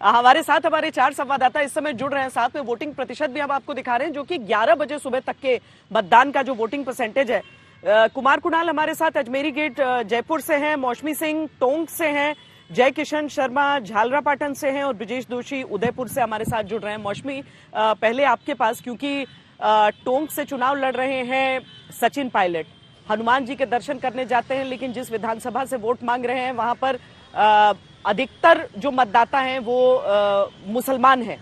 हमारे साथ हमारे 4 संवाददाता इस समय जुड़ रहे हैं, साथ में वोटिंग प्रतिशत भी हम आपको दिखा रहे हैं, जो कि 11 बजे सुबह तक के मतदान का जो वोटिंग परसेंटेज है। कुमार कुणाल हमारे साथ अजमेरी गेट जयपुर से हैं, मौसमी सिंह टोंक से हैं, जय किशन शर्मा झालरापाटन से हैं और ब्रिजेश दोषी उदयपुर से हमारे साथ जुड़ रहे हैं। मौसमी, पहले आपके पास, क्योंकि टोंक से चुनाव लड़ रहे हैं सचिन पायलट, हनुमान जी के दर्शन करने जाते हैं, लेकिन जिस विधानसभा से वोट मांग रहे हैं वहां पर अधिकतर जो मतदाता हैं वो मुसलमान हैं,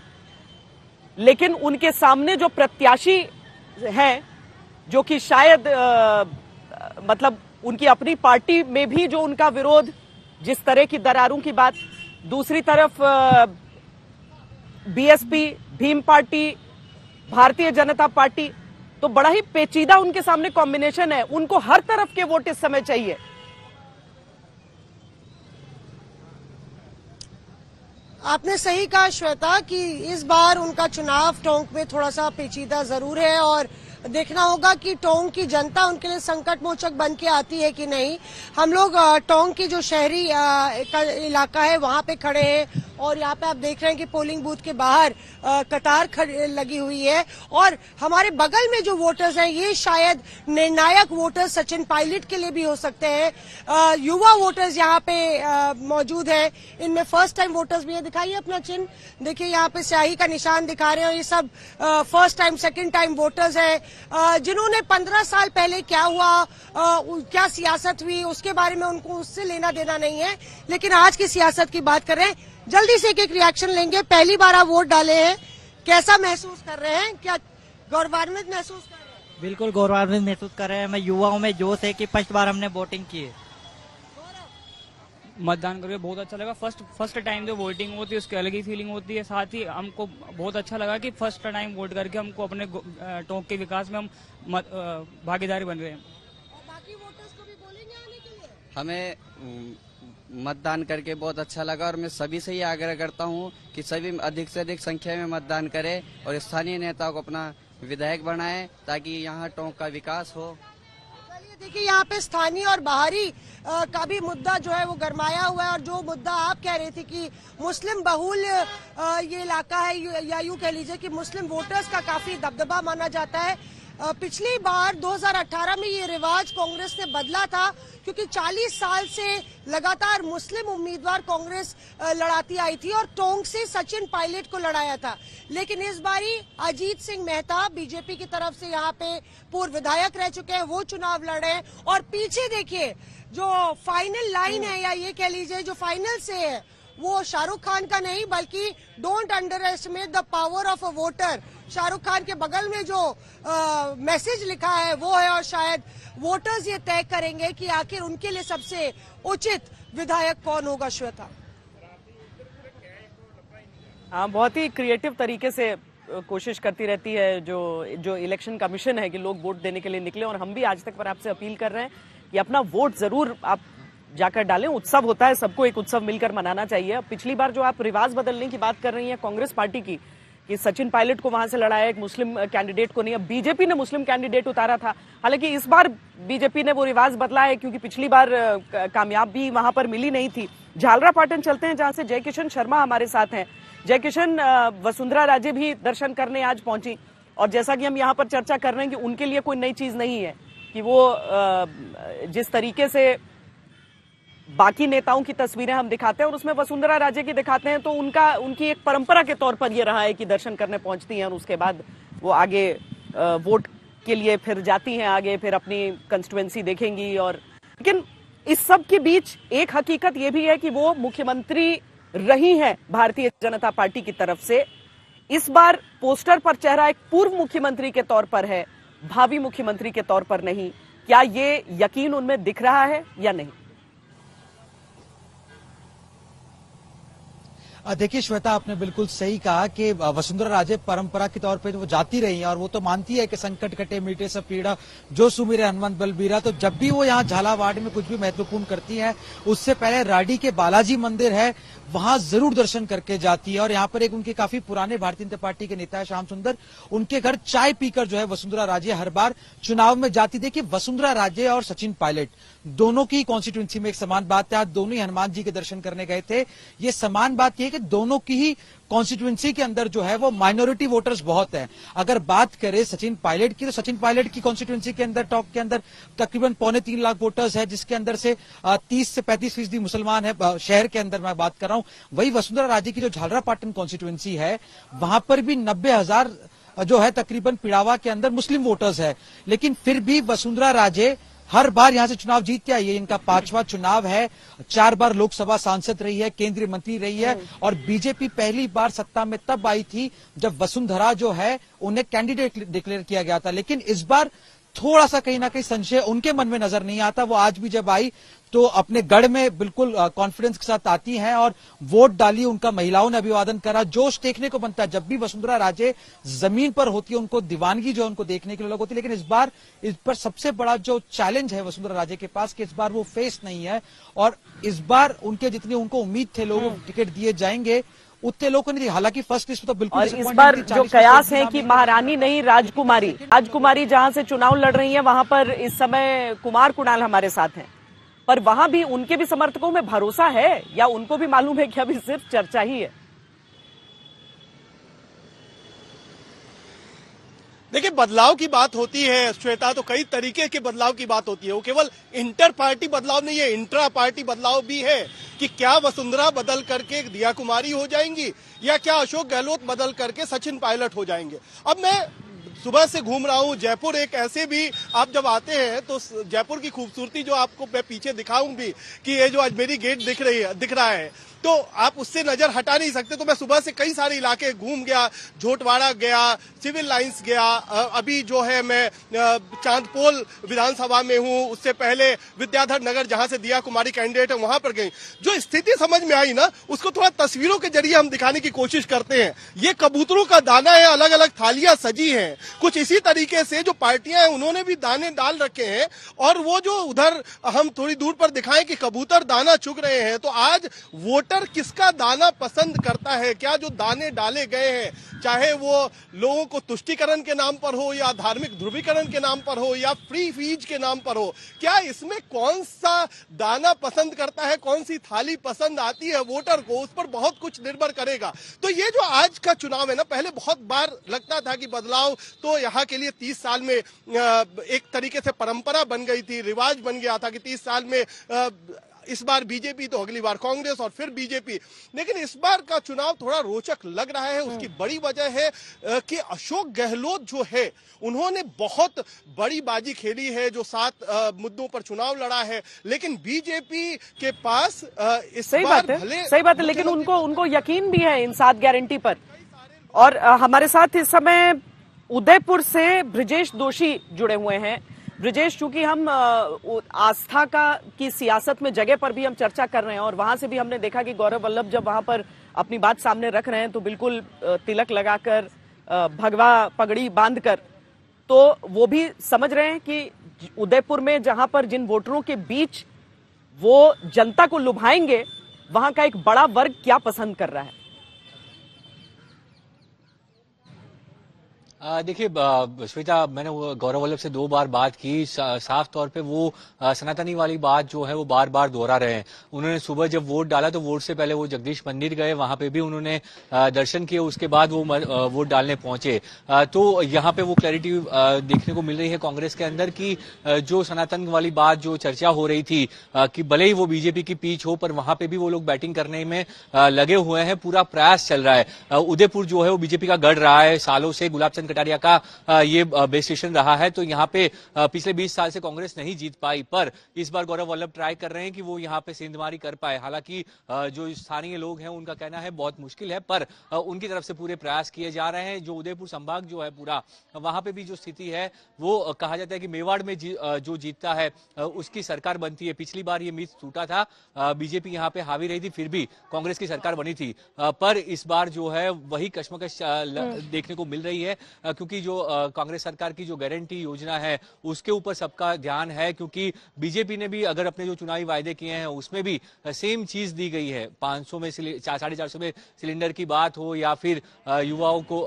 लेकिन उनके सामने जो प्रत्याशी हैं, जो कि शायद मतलब उनकी अपनी पार्टी में भी जो उनका विरोध, जिस तरह की दरारों की बात, दूसरी तरफ BSP, Bhim party, Bharatiya Janata party, तो बड़ा ही पेचीदा उनके सामने कॉम्बिनेशन है। उनको हर तरफ के वोट इस समय चाहिए। आपने सही कहा श्वेता कि इस बार उनका चुनाव टोंक में थोड़ा सा पेचीदा जरूर है और देखना होगा कि टोंक की जनता उनके लिए संकट मोचक बन के आती है कि नहीं। हम लोग टोंक की जो शहरी इलाका है वहां पे खड़े हैं और यहाँ पे आप देख रहे हैं कि पोलिंग बूथ के बाहर कतार लगी हुई है और हमारे बगल में जो वोटर्स हैं ये शायद निर्णायक वोटर्स सचिन पायलट के लिए भी हो सकते हैं। युवा वोटर्स यहाँ पे मौजूद हैं, इनमें फर्स्ट टाइम वोटर्स भी है। दिखाइए अपना चिन्ह, देखिए यहाँ पे स्याही का निशान दिखा रहे हैं और ये सब first time second time voters हैं, जिन्होंने 15 साल पहले क्या हुआ, क्या सियासत हुई, उसके बारे में उनको उससे लेना देना नहीं है, लेकिन आज की सियासत की बात कर रहे हैं। जल्दी से एक रिएक्शन लेंगे। पहली बार आप वोट डाले हैं, कैसा महसूस कर रहे हैं? क्या गौरवान्वित महसूस कर रहे हैं? बिल्कुल गौरवान्वित महसूस कर रहे हैं। मैं युवाओं में जोश है कि फर्स्ट बार हमने वोटिंग की है। मतदान करके बहुत अच्छा लगा। फर्स्ट टाइम जो वोटिंग होती है उसकी अलग ही फीलिंग होती है। साथ ही हमको बहुत अच्छा लगा कि फर्स्ट टाइम वोट करके हमको अपने टोंक के विकास में हम भागीदारी बन रहे हैं। बाकी वोटर्स को भी बोलेंगे आने के लिए? हमें मतदान करके बहुत अच्छा लगा और मैं सभी से ही आग्रह करता हूं कि सभी अधिक से अधिक संख्या में मतदान करें और स्थानीय नेताओं को अपना विधायक बनाएं ताकि यहां टोंक का विकास हो। देखिए यहाँ पे स्थानीय और बाहरी का भी मुद्दा जो है वो गरमाया हुआ है और जो मुद्दा आप कह रहे थे कि मुस्लिम बहुल ये इलाका है या यूं कह लीजिए कि मुस्लिम वोटर्स का काफी दबदबा माना जाता है। पिछली बार 2018 में ये रिवाज कांग्रेस ने बदला था क्योंकि 40 साल से लगातार मुस्लिम उम्मीदवार कांग्रेस लड़ाती आई थी और टोंक से सचिन पायलट को लड़ाया था, लेकिन इस बारी अजीत सिंह मेहता बीजेपी की तरफ से यहाँ पे पूर्व विधायक रह चुके हैं, वो चुनाव लड़ रहे हैं और पीछे देखिए जो फाइनल लाइन है या ये कह लीजिए जो फाइनल से है वो शाहरुख खान का नहीं बल्कि don't under estimate the power of a voter. Shahrukh Khan के बगल में जो मैसेज लिखा है वो है और शायद वोटर्स ये तय करेंगे कि आखिर उनके लिए सबसे उचित विधायक कौन होगा। श्वेता, हाँ, बहुत ही क्रिएटिव तरीके से कोशिश करती रहती है जो इलेक्शन कमीशन है कि लोग वोट देने के लिए निकले, और हम भी आज तक पर आपसे अपील कर रहे हैं कि अपना वोट जरूर आप जाकर डालें। उत्सव होता है, सबको एक उत्सव मिलकर मनाना चाहिए। पिछली बार जो आप रिवाज बदलने की बात कर रही हैं कांग्रेस पार्टी की कि सचिन पायलट को वहां से लड़ाया, एक मुस्लिम कैंडिडेट को नहीं, अब बीजेपी ने मुस्लिम कैंडिडेट उतारा था। हालांकि इस बार बीजेपी ने वो रिवाज बदला है क्योंकि पिछली बार कामयाब भी वहां पर मिली नहीं थी। झालरापाटन चलते हैं जहां से जय किशन शर्मा हमारे साथ हैं। जय किशन, वसुंधरा राजे भी दर्शन करने आज पहुंची और जैसा कि हम यहाँ पर चर्चा कर रहे हैं कि उनके लिए कोई नई चीज नहीं है कि वो जिस तरीके से बाकी नेताओं की तस्वीरें हम दिखाते हैं और उसमें वसुंधरा राजे की दिखाते हैं, तो उनकी एक परंपरा के तौर पर ये रहा है कि दर्शन करने पहुंचती हैं और उसके बाद वो आगे वोट के लिए फिर जाती हैं, आगे फिर अपनी कंस्टिट्यूएंसी देखेंगी। और लेकिन इस सब के बीच एक हकीकत ये भी है कि वो मुख्यमंत्री रही हैं भारतीय जनता पार्टी की तरफ से। इस बार पोस्टर पर चेहरा एक पूर्व मुख्यमंत्री के तौर पर है, भावी मुख्यमंत्री के तौर पर नहीं। क्या ये यकीन उनमें दिख रहा है या नहीं? देखिए श्वेता, आपने बिल्कुल सही कहा कि वसुंधरा राजे परंपरा के तौर पे वो जाती रही हैं और वो तो मानती है कि संकट कटे मीटे सब पीड़ा, जो सुमिरे हनुमंत बलबीरा। तो जब भी वो यहाँ झालावाड़ में कुछ भी महत्वपूर्ण करती हैं उससे पहले राडी के बालाजी मंदिर है वहां जरूर दर्शन करके जाती है। और यहाँ पर एक उनके काफी पुराने भारतीय जनता पार्टी के नेता है श्याम सुंदर, उनके घर चाय पीकर जो है वसुंधरा राजे हर बार चुनाव में जाती। देखिए वसुंधरा राजे और सचिन पायलट दोनों की कॉन्स्टिट्यूंसी में एक समान बात है। आज दोनों ही हनुमान जी के दर्शन करने गए थे। ये समान बात यह है कि दोनों की ही कॉन्स्टिट्यूंसी के अंदर जो है वो माइनॉरिटी वोटर्स बहुत हैं। अगर बात करें सचिन पायलट की, तो सचिन पायलट की कॉन्स्टिट्यूंसी के अंदर टॉप के अंदर तकरीबन 2.25 लाख वोटर्स है, जिसके अंदर से 30 से 35% मुसलमान है। शहर के अंदर मैं बात कर रहा हूं। वही वसुंधरा राजे की जो झालरापाटन कॉन्स्टिट्यूंसी है, वहां पर भी 90,000 जो है तकरीबन पिड़ावा के अंदर मुस्लिम वोटर्स है। लेकिन फिर भी वसुंधरा राजे हर बार यहां से चुनाव जीत के आई है। इनका 5वां चुनाव है। 4 बार लोकसभा सांसद रही है, केंद्रीय मंत्री रही है। और बीजेपी पहली बार सत्ता में तब आई थी जब वसुंधरा जो है उन्हें कैंडिडेट डिक्लेयर किया गया था। लेकिन इस बार थोड़ा सा कहीं ना कहीं संशय उनके मन में नजर नहीं आता। वो आज भी जब आई तो अपने गढ़ में बिल्कुल कॉन्फिडेंस के साथ आती हैं और वोट डाली। उनका महिलाओं ने अभिवादन करा। जोश देखने को बनता है जब भी वसुंधरा राजे जमीन पर होती है, उनको दीवानगी जो है उनको देखने के लिए लोग होती है। लेकिन इस बार इस पर सबसे बड़ा जो चैलेंज है वसुंधरा राजे के पास कि इस बार वो फेस नहीं है। और इस बार उनके जितनी उनको उम्मीद थे लोगों को टिकट दिए जाएंगे उतने लोगों को नहीं। हालांकि फर्स्ट लिस्ट तो बिल्कुल। और इस बार जो कयास है कि महारानी नहीं राजकुमारी जहां से चुनाव लड़ रही है, वहां पर इस समय कुमार कुणाल हमारे साथ हैं, पर वहां भी उनके भी समर्थकों में भरोसा है या उनको भी मालूम है कि अभी सिर्फ चर्चा ही है? देखिए, बदलाव की बात होती है श्वेता, तो कई तरीके के बदलाव की बात होती है। वो केवल इंटर पार्टी बदलाव नहीं है, इंट्रा पार्टी बदलाव भी है कि क्या वसुंधरा बदल करके दिया कुमारी हो जाएंगी या क्या अशोक गहलोत बदल करके सचिन पायलट हो जाएंगे। अब मैं सुबह से घूम रहा हूं जयपुर। एक ऐसे भी आप जब आते हैं तो जयपुर की खूबसूरती जो आपको मैं पीछे दिखाऊं भी कि ये जो अजमेरी गेट दिख रहा है, तो आप उससे नजर हटा नहीं सकते। तो मैं सुबह से कई सारे इलाके घूम गया, झोटवाड़ा गया, सिविल लाइंस गया, अभी जो है मैं चांदपोल विधानसभा में हूं, उससे पहले विद्याधर नगर जहां से दिया कुमारी कैंडिडेट है वहां पर गई। जो स्थिति समझ में आई ना, उसको थोड़ा तस्वीरों के जरिए हम दिखाने की कोशिश करते हैं। ये कबूतरों का दाना है, अलग अलग थालियां सजी हैं। कुछ इसी तरीके से जो पार्टियां हैं उन्होंने भी दाने डाल रखे हैं। और वो जो उधर हम थोड़ी दूर पर दिखाएं कि कबूतर दाना चुग रहे हैं, तो आज वोटर किसका दाना पसंद करता है? क्या जो दाने डाले गए हैं, चाहे वो लोगों को तुष्टीकरण के नाम पर हो या धार्मिक ध्रुवीकरण के नाम पर हो या फ्री फीज के नाम पर हो, क्या इसमें कौन सा दाना पसंद करता है, कौन सी थाली पसंद आती है वोटर को, उस पर बहुत कुछ निर्भर करेगा। तो ये जो आज का चुनाव है ना, पहले बहुत बार लगता था कि बदलाव तो यहाँ के लिए 30 साल में एक तरीके से परंपरा बन गई थी, रिवाज बन गया था कि 30 साल में इस बार बीजेपी तो अगली बार कांग्रेस और फिर बीजेपी। लेकिन इस बार का चुनाव थोड़ा रोचक लग रहा है। उसकी बड़ी वजह है कि अशोक गहलोत जो है उन्होंने बहुत बड़ी बाजी खेली है, जो 7 मुद्दों पर चुनाव लड़ा है। लेकिन बीजेपी के पास इस सही बार बात है, लेकिन उनको यकीन भी है इन 7 गारंटी पर। और हमारे साथ इस समय उदयपुर से ब्रिजेश दोषी जुड़े हुए हैं। ब्रिजेश, चूंकि हम आस्था की सियासत में जगह पर भी हम चर्चा कर रहे हैं और वहां से भी हमने देखा कि गौरव वल्लभ जब वहां पर अपनी बात सामने रख रहे हैं तो बिल्कुल तिलक लगाकर, भगवा पगड़ी बांधकर, तो वो भी समझ रहे हैं कि उदयपुर में जहां पर जिन वोटरों के बीच वो जनता को लुभाएंगे, वहां का एक बड़ा वर्ग क्या पसंद कर रहा है। देखिए श्वेता, मैंने गौरव वल्लभ से 2 बार बात की। साफ तौर पे वो सनातनी वाली बात जो है वो बार बार दोहरा रहे हैं। उन्होंने सुबह जब वोट डाला तो वोट से पहले वो जगदीश मंदिर गए, वहां पे भी उन्होंने दर्शन किए, उसके बाद वो वोट डालने पहुंचे। तो यहाँ पे वो क्लैरिटी देखने को मिल रही है कांग्रेस के अंदर कि जो सनातन वाली बात जो चर्चा हो रही थी कि भले ही वो बीजेपी की पीछ हो, पर वहां पे भी वो लोग बैटिंग करने में लगे हुए हैं। पूरा प्रयास चल रहा है। उदयपुर जो है वो बीजेपी का गढ़ रहा है सालों से। गुलाब चंद कटारिया का ये बेस स्टेशन रहा है। तो यहाँ पे पिछले 20 साल से कांग्रेस नहीं जीत पाई, पर इस बार गौरव वल्लभ ट्राई कर रहे हैं कि वो यहाँ पे सेंधमारी कर पाए। हालांकि जो स्थानीय लोग हैं उनका कहना है बहुत मुश्किल है, पर उनकी तरफ से पूरे प्रयास किए जा रहे हैं। जो उदयपुर संभाग जो है पूरा, वहां पे भी जो स्थिति है वो कहा जाता है कि मेवाड़ में जो जीतता है उसकी सरकार बनती है। पिछली बार ये मिथ टूटा था, बीजेपी यहाँ पे हावी रही थी, फिर भी कांग्रेस की सरकार बनी थी। पर इस बार जो है वही कश्मकश देखने को मिल रही है। क्योंकि जो कांग्रेस सरकार की जो गारंटी योजना है उसके ऊपर सबका ध्यान है, क्योंकि बीजेपी ने भी अगर अपने जो चुनावी वायदे किए हैं उसमें भी सेम चीज दी गई है। 500 में 450 में सिलेंडर की बात हो, या फिर युवाओं को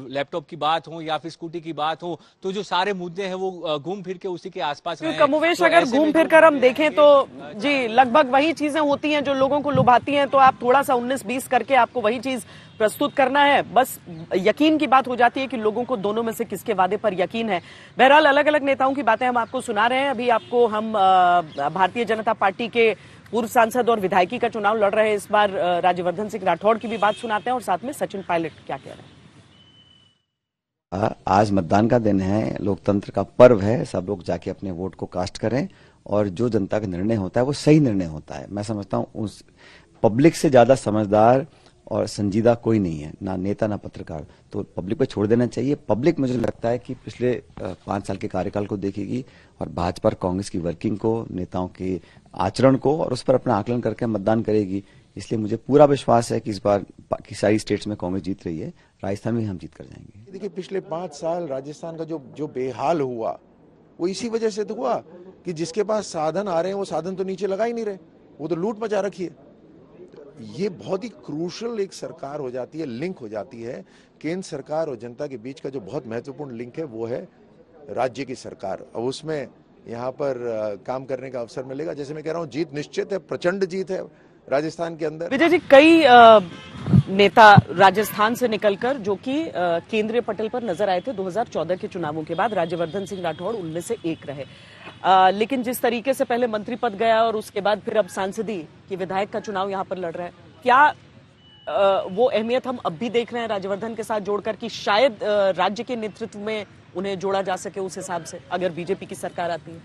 लैपटॉप की बात हो, या फिर स्कूटी की बात हो, तो जो सारे मुद्दे हैं वो घूम फिर के उसी के आसपास रहे। कमोवेश अगर घूम फिर कर हम देखें तो जी लगभग वही चीजें होती हैं जो लोगों को लुभाती हैं, तो आप थोड़ा सा 19-20 करके आपको वही चीज प्रस्तुत करना है। बस यकीन की बात हो जाती है कि लोगों को दोनों में से किसके वादे पर यकीन है। बहरहाल अलग अलग नेताओं की बातें हम आपको सुना रहे हैं। अभी आपको हम भारतीय जनता पार्टी के पूर्व सांसद और विधायकी का चुनाव लड़ रहे हैं इस बार राज्यवर्धन सिंह राठौड़ की भी बात सुनाते हैं, और साथ में सचिन पायलट क्या कह रहे हैं। आज मतदान का दिन है, लोकतंत्र का पर्व है, सब लोग जाके अपने वोट को कास्ट करें और जो जनता का निर्णय होता है वो सही निर्णय होता है। मैं समझता हूँ उस पब्लिक से ज्यादा समझदार और संजीदा कोई नहीं है, ना नेता ना पत्रकार, तो पब्लिक पे छोड़ देना चाहिए। पब्लिक मुझे लगता है कि पिछले 5 साल के कार्यकाल को देखेगी और भाजपा और कांग्रेस की वर्किंग को, नेताओं के आचरण को, और उस पर अपना आकलन करके मतदान करेगी। इसलिए मुझे पूरा विश्वास है कि इस बार की सारी स्टेट्स में कांग्रेस जीत रही है, राजस्थान में हम जीत कर जाएंगे। देखिए पिछले 5 साल राजस्थान का जो बेहाल हुआ वो इसी वजह से तो हुआ कि जिसके पास साधन आ रहे हैं वो साधन तो नीचे लगा ही नहीं रहे, वो तो लूट मचा रखी है। ये बहुत ही क्रूशल एक सरकार हो जाती है, लिंक हो जाती है केंद्र सरकार और जनता के बीच का जो बहुत महत्वपूर्ण लिंक है वो है राज्य की सरकार। अब उसमें यहाँ पर काम करने का अवसर मिलेगा। जैसे मैं कह रहा हूँ जीत निश्चित है, प्रचंड जीत है राजस्थान के अंदर। विजय जी, कई नेता राजस्थान से निकलकर जो कि केंद्रीय पटल पर नजर आए थे 2014 के चुनावों के बाद, राज्यवर्धन सिंह राठौड़ उनमें से एक रहे। लेकिन जिस तरीके से पहले मंत्री पद गया और उसके बाद फिर अब सांसदी की विधायक का चुनाव यहाँ पर लड़ रहा है, क्या वो अहमियत हम अब भी देख रहे हैं राज्यवर्धन के साथ जोड़कर कि शायद राज्य के नेतृत्व में उन्हें जोड़ा जा सके उस हिसाब से अगर बीजेपी की सरकार आती है?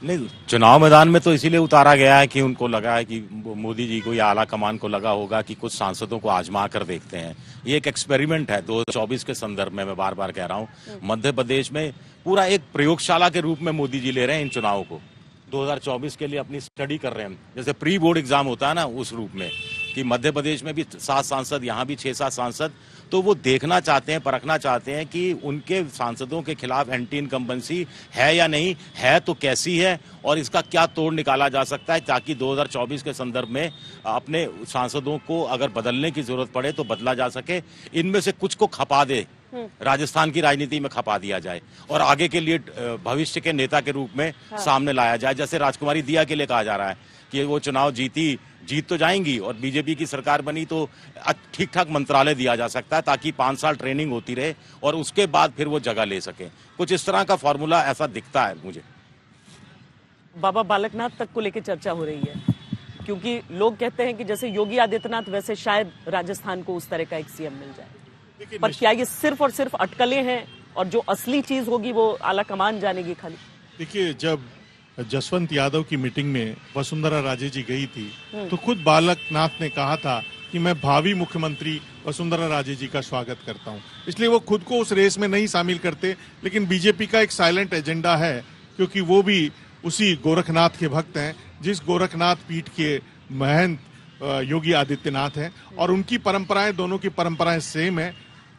नहीं, चुनाव मैदान में तो इसीलिए उतारा गया है कि उनको लगा है कि मोदी जी को या आला कमान को लगा होगा कि कुछ सांसदों को आजमा कर देखते हैं। ये एक एक्सपेरिमेंट है 2024 के संदर्भ में। मैं बार बार कह रहा हूँ मध्य प्रदेश में पूरा एक प्रयोगशाला के रूप में मोदी जी ले रहे हैं इन चुनावों को। 2024 के लिए अपनी स्टडी कर रहे हैं, जैसे प्री बोर्ड एग्जाम होता है ना उस रूप में, कि मध्य प्रदेश में भी 7 सांसद, यहाँ भी 6-7 सांसद, तो वो देखना चाहते हैं, परखना चाहते हैं कि उनके सांसदों के खिलाफ एंटी इनकम्बेंसी है या नहीं है, तो कैसी है और इसका क्या तोड़ निकाला जा सकता है, ताकि 2024 के संदर्भ में अपने सांसदों को अगर बदलने की जरूरत पड़े तो बदला जा सके। इनमें से कुछ को खपा दे, राजस्थान की राजनीति में खपा दिया जाए और आगे के लिए भविष्य के नेता के रूप में सामने लाया जाए। जैसे राजकुमारी दिया के लिए कहा जा रहा है कि वो चुनाव जीत तो जाएंगी और बीजेपी की सरकार बनी तो ठीक ठाक मंत्रालय दिया जा सकता है, ताकि 5 साल ट्रेनिंग होती रहे और उसके बाद फिर वो जगह ले सके। कुछ इस तरह का फॉर्मूला ऐसा दिखता है मुझे। बाबा बालकनाथ तक को लेकर चर्चा हो रही है, क्योंकि लोग कहते हैं कि जैसे योगी आदित्यनाथ वैसे शायद राजस्थान को उस तरह का एक सीएम मिल जाए, पर क्या ये सिर्फ और सिर्फ अटकलें हैं और जो असली चीज होगी वो आला कमान जानेगी खाली? देखिए, जब जसवंत यादव की मीटिंग में वसुंधरा राजे जी गई थी तो खुद बालकनाथ ने कहा था कि मैं भावी मुख्यमंत्री वसुंधरा राजे जी का स्वागत करता हूं। इसलिए वो खुद को उस रेस में नहीं शामिल करते, लेकिन बीजेपी का एक साइलेंट एजेंडा है, क्योंकि वो भी उसी गोरखनाथ के भक्त हैं जिस गोरखनाथ पीठ के महंत योगी आदित्यनाथ हैं, और उनकी परंपराएं, दोनों की परंपराएं सेम है,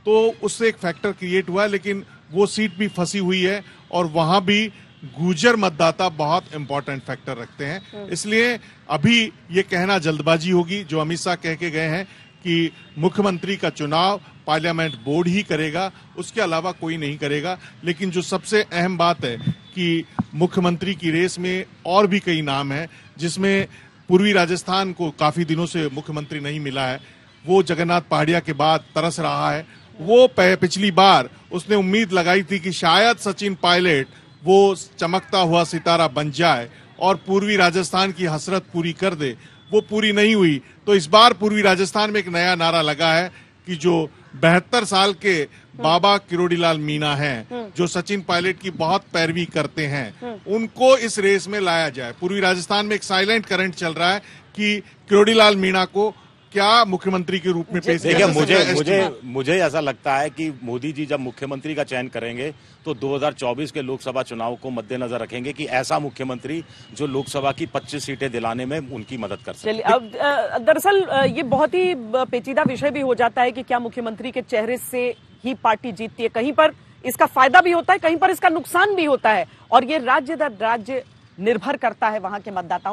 तो उससे एक फैक्टर क्रिएट हुआ है। लेकिन वो सीट भी फंसी हुई है और वहां भी गुर्जर मतदाता बहुत इंपॉर्टेंट फैक्टर रखते हैं। इसलिए अभी ये कहना जल्दबाजी होगी, जो अमित शाह कह के गए हैं कि मुख्यमंत्री का चुनाव पार्लियामेंट बोर्ड ही करेगा, उसके अलावा कोई नहीं करेगा। लेकिन जो सबसे अहम बात है कि मुख्यमंत्री की रेस में और भी कई नाम हैं, जिसमें पूर्वी राजस्थान को काफी दिनों से मुख्यमंत्री नहीं मिला है, वो जगन्नाथ पहाड़िया के बाद तरस रहा है। वो पिछली बार उसने उम्मीद लगाई थी कि शायद सचिन पायलट वो चमकता हुआ सितारा बन जाए और पूर्वी राजस्थान की हसरत पूरी कर दे, वो पूरी नहीं हुई। तो इस बार पूर्वी राजस्थान में एक नया नारा लगा है कि जो 72 साल के बाबा किरोड़ीलाल मीणा हैं, जो सचिन पायलट की बहुत पैरवी करते हैं, उनको इस रेस में लाया जाए। पूर्वी राजस्थान में एक साइलेंट करंट चल रहा है कि किरोड़ीलाल मीणा को क्या मुख्यमंत्री के रूप में पेश किया। मुझे ऐसा लगता है कि मोदी जी जब मुख्यमंत्री का चयन करेंगे तो 2024 के लोकसभा चुनाव को मद्देनजर रखेंगे कि ऐसा मुख्यमंत्री जो लोकसभा की 25 सीटें दिलाने में उनकी मदद कर सके। चलिए, अब दरअसल ये बहुत ही पेचीदा विषय भी हो जाता है कि क्या मुख्यमंत्री के चेहरे से ही पार्टी जीतती है। कहीं पर इसका फायदा भी होता है, कहीं पर इसका नुकसान भी होता है, और ये राज्य दर राज्य निर्भर करता है वहां के मतदाताओं